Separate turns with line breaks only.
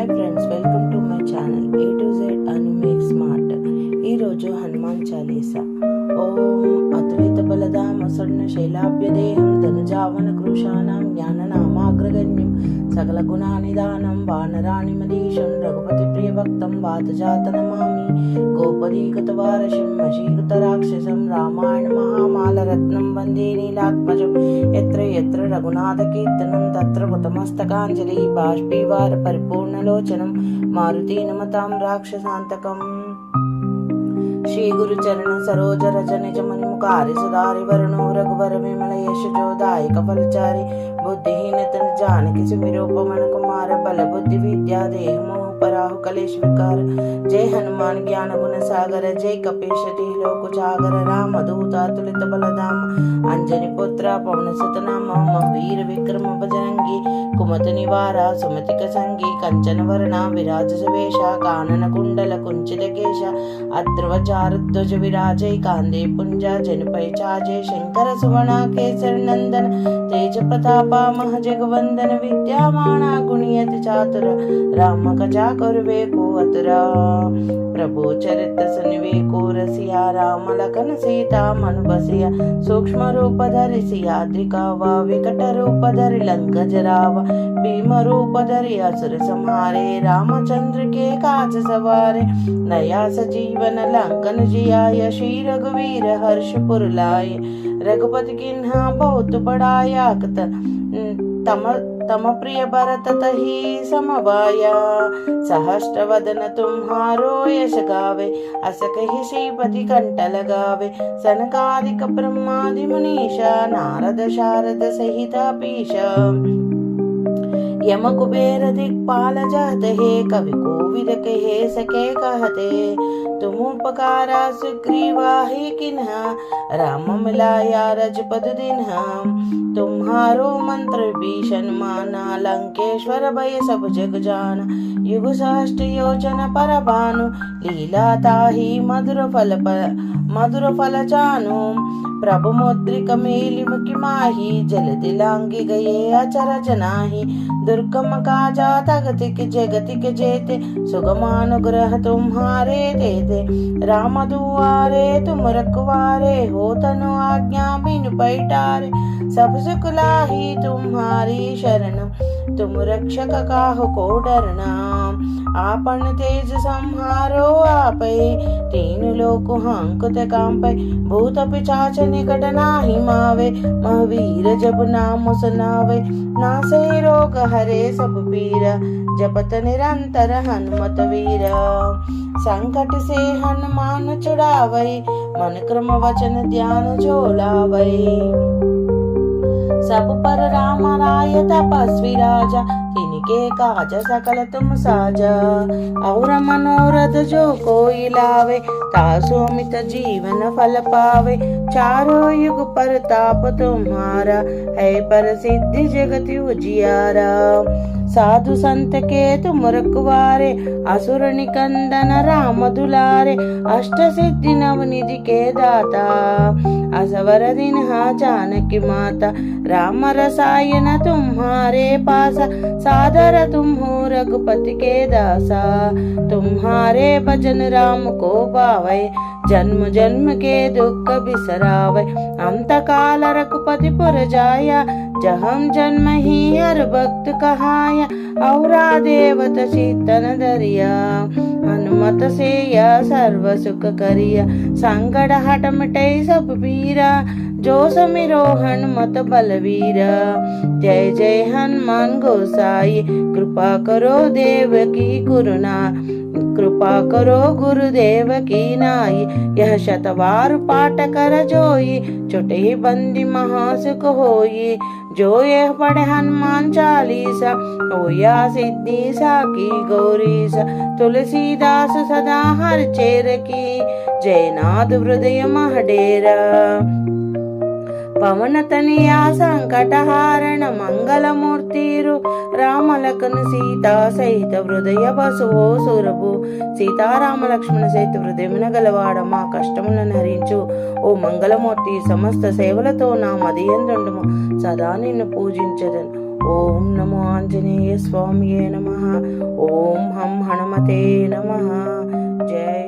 Hi friends, welcome to my channel A to Z Anu make smart. ఈరోజు హనుమాన్ చాలీసా. ఓం అతులిత బలదాం అసన్న శైలాభ్యదేహం ధనుజావన కృషాణం జ్ఞాననామాగ్రగణ్యం సకల గుణానిదానం వానరాణి మదీశం రఘుపతి ప్రియభక్తం వాతజాత నమామి గోపదీకత వారశం వశీకృత రాక్షసం రామాయణ మహామాలరత్నం వందే నీలాత్మజం ఎత్ర ఎత్ర రఘునాథ కీర్తనం తత్ర కృతమస్తకాంజలి బాష్పీవార పరిపూర్ణలోచనం మారుతి నమతాం రాక్షసాంతకం. శ్రీ గురు చరణ సరోజ రచ నిజ మణిముఖారి సుధారి వరుణో రఘువర విమల యశోదాయక ఫలచారి బుద్ధిహీనత జానకి సుమిరూపమన కుమార బల బుద్ధి విద్యా దేహమో పరాహు కలేష్ వికార. జై హనుమాన్ జ్ఞాన గుణ సాగర జై కపీశతి లోకు చాగర రామ దూతాతులిత బలధామ అంజని పుత్ర పవన సుతనామ వీర విక్రమ భజరంగి కుమతి నివార సుమతిక సంగి కంచన వర్ణ విరాజ సువేష కానన కుండల కుంచిత కేశ అద్రవచారుధ్వజ విరాజై కాందే పుంజ జనుపై చాజే శంకర సువణ కేసరి నందన తేజ ప్రతాప మహ జగవందన విద్యామాన గుణియతి చాతుర రామ కజా కరువే को अतुरा. प्रभु चरित सुनिवे को रसिया राम लखन सीता मनु बसिया सूक्ष्म रूप धरि सियाद्रिका वा विकट रूप धरि लंक जरावा भीम रूप धरि असुर संहारे रामचंद्र के काज सवारे नया सजीवन लंकन जियाय श्री रघुवीर हर्ष पुर लाए रघुपति किन्हा बहुत बड़ाया तम प्रिय भरत तही समवाया सहस्त्र वदन तुम्हारो यश गावे अस कहि श्रीपति कंठ लगावे सनकादिक ब्रह्मादि मुनीषा नारद शारद सहित पीशा यम कुबेर दिक्पाल जहत हे कवि कोविद कहे सके कहते तुम उपकारा सुग्रीवा ही किन्हा राम मिलाया रजपद दिन्हा तुम्हारो मंत्र भीषण माना लंकेश्वर भय सब जग जाना युग सहस्त्र योजन पर भानु लीला ताही मधुर फल जानु प्रभु मुद्रिक मेलि मुखि माही जल दिलांगी गए अचर जनाही दुर्गम काजा तगतिक जगतिक जेते सुगमानुग्रह तुम्हारे देते राम दुआरे तुम रखवारे हो तनु आज्ञा बिनु पैटारे सब सुख लाही तुम्हारी शरण तुम रक्षक काहु को डरना आपन तेज संहारो आपै तीन लोक हंकुत कांपै भूत पिशाच निकट नाही मावे महावीर जब नाम सुनावे नासे रोग हरे सब पीरा जपत निरंतर हनुमत वीरा. संकट से हनुमान छुड़ावै मन क्रम वचन ध्यान जो लावै सब पर राम राय तपस्वी राजा तिनके काज सकल तुम साजा और मनोरथ जो कोई लावे तासु अमित जीवन फल पावे चारों युग पर ताप तुम्हारा है पर सिद्धि जगति उजियारा साधु संत के तुम रखवारे असुर निकंदन राम दुलारे अष्ट सिद्धि नवनिधि के दाता असवर दिन जानकी माता राम रसायन तुम्हारे पासा सादर तुम हो रघुपति के दासा तुम्हारे भजन राम को पावे जन्म जन्म के दुख बिसरावे अंत काल रघुपति पुर जाया जहम जन्म ही हर भक्त कहाया औरा देवत शीतन दरिया हनुमत से या सर्व सुख करिया संकट हट मिटे सब पीरा जो समिरो हनुमत बलवीरा. जय जय हनुमान गोसाई कृपा करो देव की गुरुना कृपा करो गुरुदेव की नाई यह शतवार पाठ कर जोई छुटे बंदी महासुख होई जो यह पढ़े हनुमान चालीसा होया सिद्धि साकी गौरीसा. तुलसीदास सदा हर चेर की जयनाथ हृदय महडेरा पवन तनिया संकट हारण मंगल मूर्तिरु राम लखन सीता सहित हृदय बसुओ सुरभु सीताराम लक्ष्मण सहित हृदयమున గలవాడ మా కష్టములను హరించు ఓ మంగళమూర్తి సమస్త సేవలతో నా మదియందుండుము సదా నిన్ను పూజించదను. ఓం నమో ఆంజనేయ స్వామియే నమః. ఓం हनुमते नमः। जय